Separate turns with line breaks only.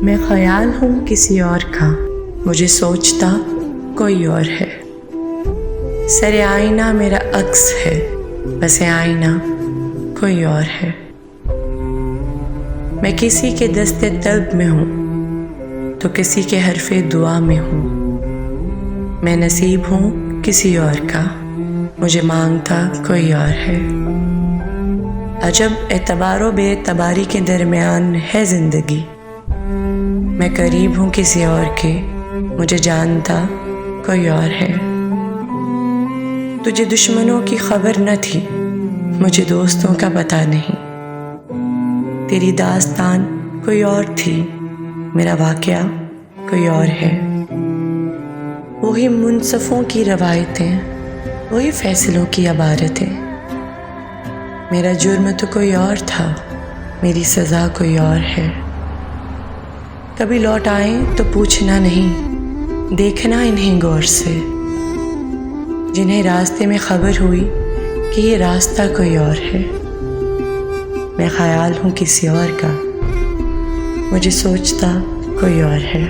मैं ख्याल हूँ किसी और का, मुझे सोचता कोई और है। सरे आईना मेरा अक्स है, बस आईना कोई और है। मैं किसी के दस्ते तलब में हूँ तो किसी के हरफे दुआ में हूँ। मैं नसीब हूँ किसी और का, मुझे मांगता कोई और है। अजब एतबारो बेतबारी के दरमियान है ज़िंदगी। मैं करीब हूँ किसी और के, मुझे जानता कोई और है। तुझे दुश्मनों की खबर न थी, मुझे दोस्तों का पता नहीं। तेरी दास्तान कोई और थी, मेरा वाक़या कोई और है। वही मुनसफ़ों की रवायतें, वही फ़ैसलों की अबारतें। मेरा जुर्म तो कोई और था, मेरी सज़ा कोई और है। कभी लौट आए तो पूछना नहीं, देखना इन्हें गौर से, जिन्हें रास्ते में खबर हुई कि ये रास्ता कोई और है। मैं ख्याल हूँ किसी और का, मुझे सोचता कोई और है।